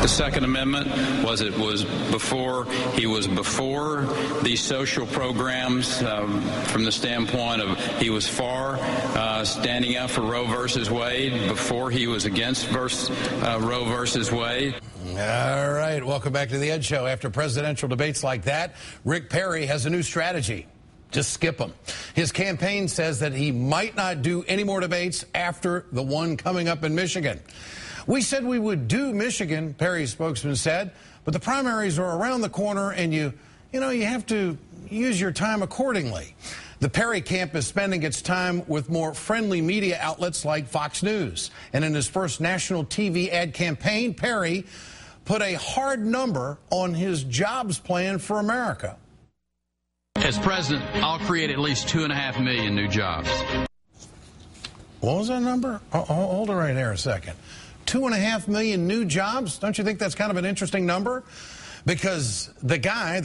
The Second Amendment was before these social programs from the standpoint of he was for standing up for Roe versus Wade before he was against Roe versus Wade. All right, welcome back to the Ed Show. After presidential debates like that, Rick Perry has a new strategy. Just skip them. His campaign says that he might not do any more debates after the one coming up in Michigan. We said we would do Michigan, Perry's spokesman said, but the primaries are around the corner and you have to use your time accordingly. The Perry camp is spending its time with more friendly media outlets like Fox News. And in his first national TV ad campaign, Perry put a hard number on his jobs plan for America. As president, I'll create at least 2.5 million new jobs. What was that number? Hold it right there a second. 2.5 million new jobs? Don't you think that's kind of an interesting number? Because the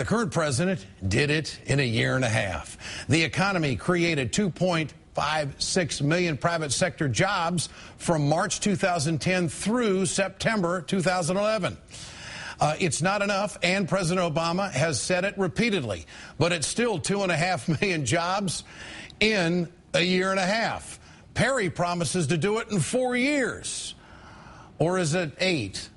current president, did it in a year and a half. The economy created 2.56 million private sector jobs from March 2010 through September 2011. It's not enough, and President Obama has said it repeatedly, but it's still 2.5 million jobs in a year and a half. Perry promises to do it in 4 years. Or is it 8?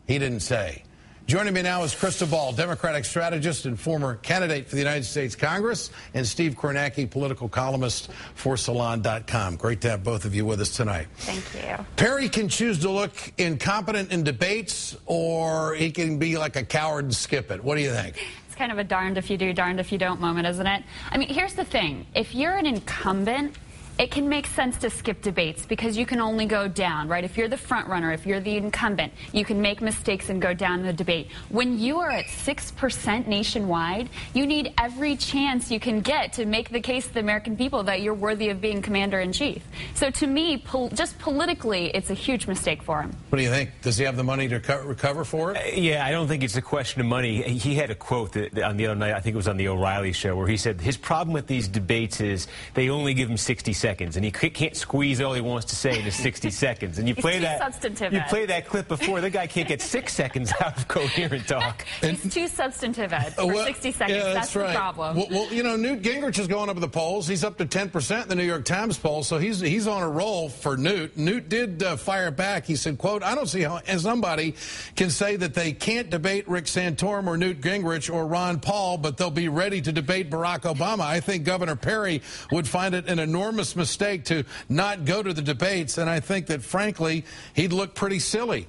He didn't say. Joining me now is Krista Ball, Democratic strategist and former candidate for the United States Congress, and Steve Kornacki, political columnist for Salon.com. Great to have both of you with us tonight. Thank you. Perry can choose to look incompetent in debates, or he can be like a coward and skip it. What do you think? It's kind of a darned if you do, darned if you don't moment, isn't it? I mean, here's the thing. If you're an incumbent, it can make sense to skip debates because you can only go down, right? If you're the front runner, if you're the incumbent, you can make mistakes and go down the debate. When you are at 6% nationwide, you need every chance you can get to make the case to the American people that you're worthy of being commander-in-chief. So to me, just politically, it's a huge mistake for him. What do you think? Does he have the money to recover for it? Yeah, I don't think it's a question of money. He had a quote on the other night, I think it was on the O'Reilly show, where he said his problem with these debates is they only give him 60 seconds, and he can't squeeze all he wants to say into 60 seconds. And you play that clip before, the guy can't get 6 seconds out of coherent talk. He's too substantive, Ed, for 60 seconds. Yeah, that's right. The problem. Well, Newt Gingrich is going up in the polls. He's up to 10% in the New York Times poll, so he's on a roll for Newt. Newt did fire back. He said, quote, "I don't see how somebody can say that they can't debate Rick Santorum or Newt Gingrich or Ron Paul, but they'll be ready to debate Barack Obama. I think Governor Perry would find it an enormous mistake to not go to the debates, and I think that, frankly, he'd look pretty silly."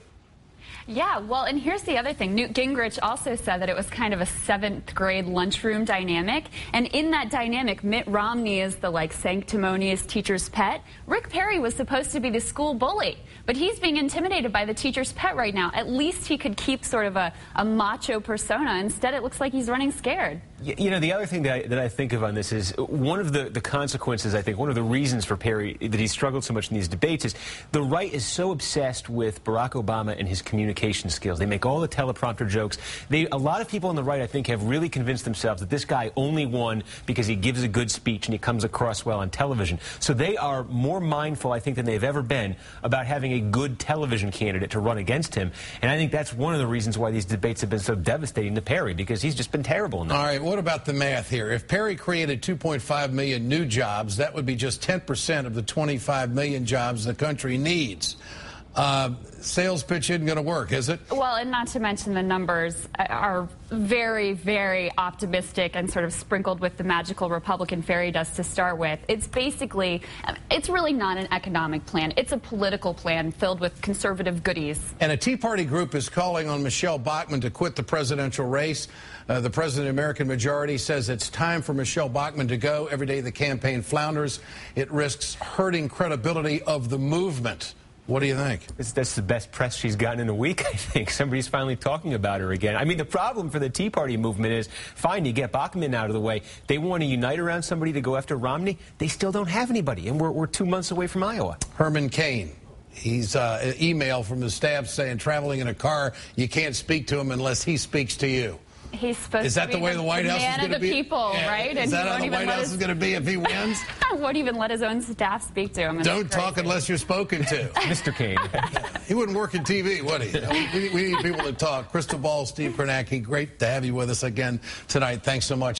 Yeah, well, and here's the other thing. Newt Gingrich also said that it was kind of a 7th grade lunchroom dynamic. And in that dynamic, Mitt Romney is the, sanctimonious teacher's pet. Rick Perry was supposed to be the school bully, but he's being intimidated by the teacher's pet right now. At least he could keep sort of a macho persona. Instead, it looks like he's running scared. You know, the other thing that I think of on this is one of the consequences, I think, one of the reasons for Perry that he struggled so much in these debates is the right is so obsessed with Barack Obama and his communication skills. They make all the teleprompter jokes. A lot of people on the right, I think, have really convinced themselves that this guy only won because he gives a good speech and he comes across well on television. So they are more mindful, I think, than they've ever been about having a good television candidate to run against him. And I think that's one of the reasons why these debates have been so devastating to Perry, because he's just been terrible in them. All right, what about the math here? If Perry created 2.5 million new jobs, that would be just 10% of the 25 million jobs the country needs. Sales pitch isn't going to work, is it? Well, and not to mention the numbers are very, very optimistic and sort of sprinkled with the magical Republican fairy dust to start with. It's basically, it's really not an economic plan. It's a political plan filled with conservative goodies. And a Tea Party group is calling on Michelle Bachmann to quit the presidential race. The president of the American majority says it's time for Michelle Bachmann to go. Every day the campaign flounders. It risks hurting credibility of the movement. What do you think? That's the best press she's gotten in a week, I think. Somebody's finally talking about her again. I mean, the problem for the Tea Party movement is, fine, you get Bachmann out of the way. They want to unite around somebody to go after Romney. They still don't have anybody, and we're 2 months away from Iowa. Herman Cain. He's an email from his staff saying traveling in a car, you can't speak to him unless he speaks to you. He's supposed Is that to be the way the White House is man going to of the be? people, Yeah. right? Is that how the White House is going to be if he wins? Won't even let his own staff speak to him. Don't talk unless you're spoken to. Mr. Kane. He wouldn't work in TV, would he? We need people to talk. Crystal Ball, Steve Kornacki, great to have you with us again tonight. Thanks so much.